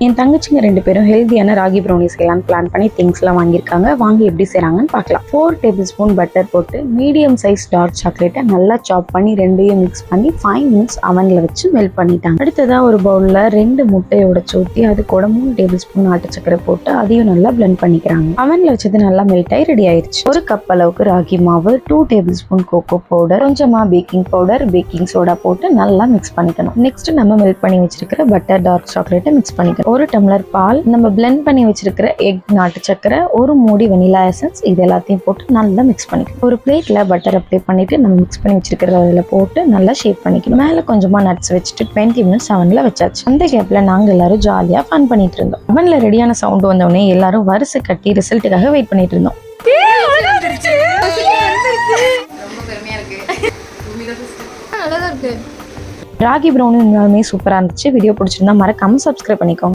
என் தங்கச்சிங்க 2 பேரும் ஹெல்தியான ராகி ப்ரௌனி செய்யலாம்னு பிளான் பண்ணி திங்ஸ்லாம் வாங்கியிருக்காங்க. வாங்கி எப்படி செய்கிறாங்கன்னு பார்க்கலாம். 4 டேபிள் ஸ்பூன் பட்டர் போட்டு மீடியம் சைஸ் டார்க் சாக்லேட்டை நல்லா சாப் பண்ணி ரெண்டையும் மிக்ஸ் பண்ணி 5 மினிட்ஸ் அவனில் வச்சு மெல்ட் பண்ணிட்டாங்க. அடுத்ததாக ஒரு பவுலில் 2 முட்டையை உடைச்சு ஊற்றி அது கூட 3 டேபிள் ஸ்பூன் நாட்டு சக்கரை போட்டு அதையும் நல்லா பிளெண்ட் பண்ணிக்கிறாங்க. அவனில் வச்சது நல்லா மெல்ட் ஆகி ரெடி ஆயிடுச்சு. ஒரு கப் அளவுக்கு ராகி மாவு, 2 டேபிள் ஸ்பூன் கோகோ பவுடர், கொஞ்சமாக பேக்கிங் பவுடர், பேக்கிங் சோடா போட்டு நல்லா மிக்ஸ் பண்ணிக்கணும். நெக்ஸ்ட் நம்ம மெல்ட் பண்ணி வச்சிருக்கிற பட்டர் டார்க் சாக்லேட்டை மிக்ஸ் பண்ணிக்கணும். 1 டம்ளர் பால், நம்ம பிளெண்ட் பண்ணி வச்சிருக்கிற எக், நாட்டு சக்கரை, ஒரு மூடி வெனிலா எசன்ஸ், இது எல்லாத்தையும் போட்டு நல்லா மிக்ஸ் பண்ணிக்கணும். ஒரு பிளேட்ல பட்டர் அப்ளை பண்ணிட்டு நம்ம மிக்ஸ் பண்ணி வச்சிருக்கிற அதில் போட்டு நல்லா ஷேப் பண்ணிக்கணும். மேலே கொஞ்சமா நட்ஸ் வச்சுட்டு 20 மினிட்ஸ் அவன்ல வச்சாச்சு. அந்த கேப்ல நாங்க எல்லாரும் ஜாலியா ஃபன் பண்ணிட்டு இருந்தோம். அவன்ல ரெடியான சவுண்ட் வந்தோடனே எல்லாரும் வரிசை கட்டி ரிசல்ட்டுக்காக வெயிட் பண்ணிட்டு இருந்தோம். ராகி ப்ரௌனி உண்மையாலுமே சூப்பராக இருந்துச்சு. வீடியோ பிடிச்சிருந்தா மறக்காம சப்ஸ்கிரைப் பண்ணிக்கோங்க.